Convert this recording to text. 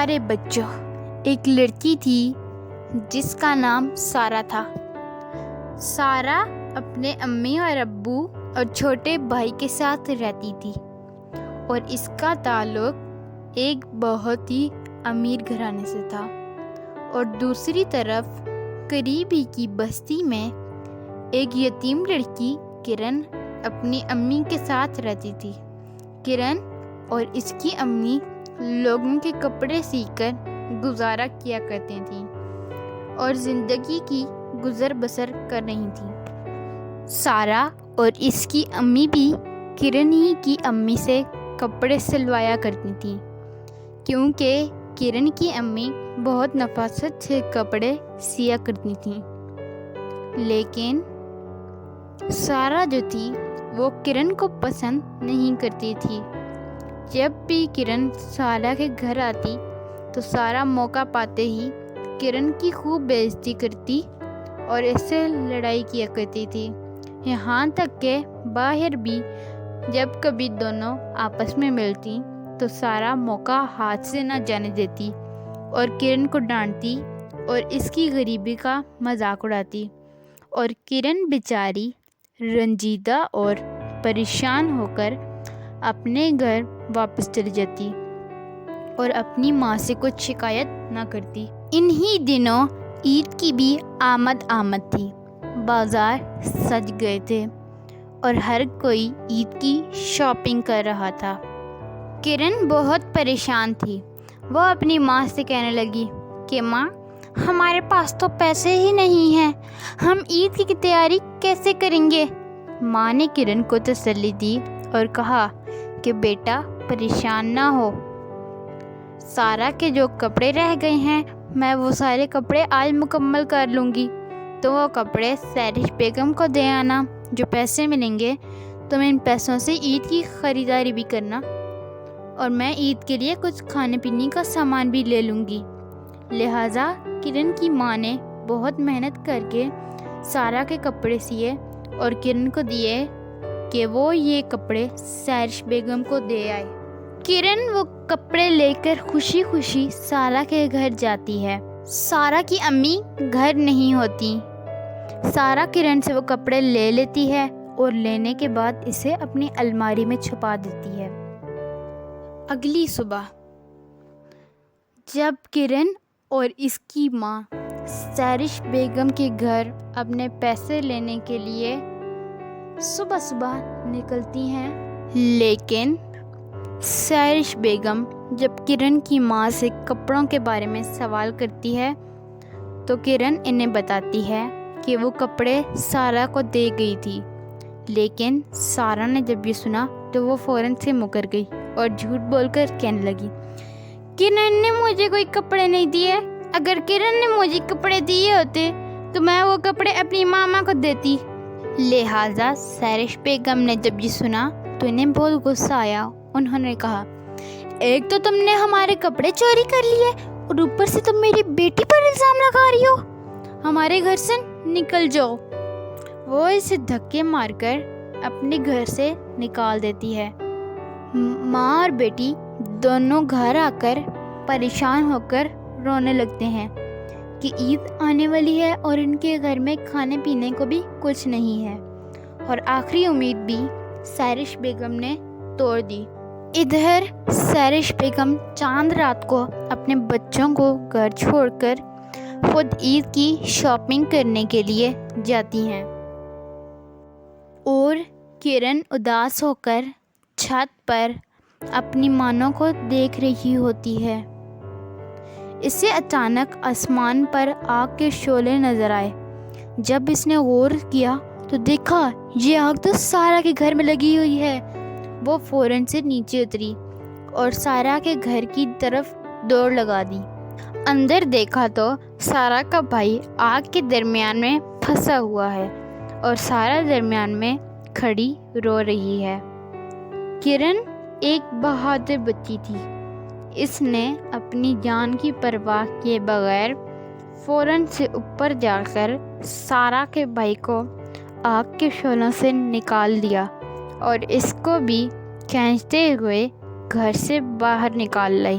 پیارے بچوں، ایک لڑکی تھی جس کا نام سارہ تھا۔ سارہ اپنے امی اور ابو اور چھوٹے بھائی کے ساتھ رہتی تھی اور اس کا تعلق ایک بہت ہی امیر گھرانے سے تھا، اور دوسری طرف قریب ہی کی بستی میں ایک یتیم لڑکی کرن اپنی امی کے ساتھ رہتی تھی۔ کرن اور اس کی امی لوگوں کے کپڑے سی کر گزارا کیا کرتی تھیں اور زندگی کی گزر بسر کر رہی تھیں۔ سارہ اور اس کی امی بھی کرن ہی کی امی سے کپڑے سلوایا کرتی تھیں، کیونکہ کرن کی امی بہت نفاست سے کپڑے سیا کرتی تھیں۔ لیکن سارہ جو تھی وہ کرن کو پسند نہیں کرتی تھی۔ جب بھی کرن سارہ کے گھر آتی تو سارہ موقع پاتے ہی کرن کی خوب بےعزتی کرتی اور اس سے لڑائی کیا کرتی تھی، یہاں تک کہ باہر بھی جب کبھی دونوں آپس میں ملتی تو سارہ موقع ہاتھ سے نہ جانے دیتی اور کرن کو ڈانٹتی اور اس کی غریبی کا مذاق اڑاتی، اور کرن بیچاری رنجیدہ اور پریشان ہو کر اپنے گھر واپس چلی جاتی اور اپنی ماں سے کچھ شکایت نہ کرتی۔ انہی دنوں عید کی بھی آمد تھی، بازار سج گئے تھے اور ہر کوئی عید کی شاپنگ کر رہا تھا۔ کرن بہت پریشان تھی، وہ اپنی ماں سے کہنے لگی کہ ماں، ہمارے پاس تو پیسے ہی نہیں ہیں، ہم عید کی تیاری کیسے کریں گے؟ ماں نے کرن کو تسلی دی اور کہا کہ بیٹا پریشان نہ ہو، سارہ کے جو کپڑے رہ گئے ہیں میں وہ سارے کپڑے آج مکمل کر لوں گی، تو وہ کپڑے سیرش بیگم کو دے آنا، جو پیسے ملیں گے تم ان پیسوں سے عید کی خریداری بھی کرنا، اور میں عید کے لیے کچھ کھانے پینے کا سامان بھی لے لوں گی۔ لہٰذا کرن کی ماں نے بہت محنت کر کے سارہ کے کپڑے سیے اور کرن کو دیے کہ وہ یہ کپڑے سیرش بیگم کو دے آئے۔ کرن وہ کپڑے لے کر خوشی خوشی سارہ کے گھر جاتی ہے۔ سارہ کی امی گھر نہیں ہوتی۔ سارہ کرن سے وہ کپڑے لے لیتی ہے اور لینے کے بعد اسے اپنی الماری میں چھپا دیتی ہے۔ اگلی صبح جب کرن اور اس کی ماں سیرش بیگم کے گھر اپنے پیسے لینے کے لیے صبح نکلتی ہیں، لیکن سیرش بیگم جب کرن کی ماں سے کپڑوں کے بارے میں سوال کرتی ہے تو کرن انہیں بتاتی ہے کہ وہ کپڑے سارہ کو دے گئی تھی، لیکن سارہ نے جب یہ سنا تو وہ فوراً سے مکر گئی اور جھوٹ بول کر کہنے لگی کرن نے مجھے کوئی کپڑے نہیں دیے، اگر کرن نے مجھے کپڑے دیے ہوتے تو میں وہ کپڑے اپنی ماما کو دیتی۔ لہٰذا سیرش بیگم نے جب یہ سنا تو انہیں بہت غصہ آیا۔ انہوں نے کہا، ایک تو تم نے ہمارے کپڑے چوری کر لیے اور اوپر سے تم میری بیٹی پر الزام لگا رہی ہو، ہمارے گھر سے نکل جاؤ۔ وہ اسے دھکے مار کر اپنے گھر سے نکال دیتی ہے۔ ماں اور بیٹی دونوں گھر آ کر پریشان ہو کر رونے لگتے ہیں کہ عید آنے والی ہے اور ان کے گھر میں کھانے پینے کو بھی کچھ نہیں ہے، اور آخری امید بھی سیرش بیگم نے توڑ دی۔ ادھر سیرش بیگم چاند رات کو اپنے بچوں کو گھر چھوڑ کر خود عید کی شاپنگ کرنے کے لیے جاتی ہیں، اور کرن اداس ہو کر چھت پر اپنی مانوں کو دیکھ رہی ہوتی ہے۔ اسے اچانک آسمان پر آگ کے شعلے نظر آئے۔ جب اس نے غور کیا تو دیکھا یہ آگ تو سارہ کے گھر میں لگی ہوئی ہے۔ وہ فوراً سے نیچے اتری اور سارہ کے گھر کی طرف دوڑ لگا دی۔ اندر دیکھا تو سارہ کا بھائی آگ کے درمیان میں پھنسا ہوا ہے اور سارہ درمیان میں کھڑی رو رہی ہے۔ کرن ایک بہادر بچی تھی، اس نے اپنی جان کی پرواہ کیے بغیر فوراً سے اوپر جا کر سارہ کے بھائی کو آگ کے شعلوں سے نکال دیا اور اس کو بھی کھینچتے ہوئے گھر سے باہر نکال لائی۔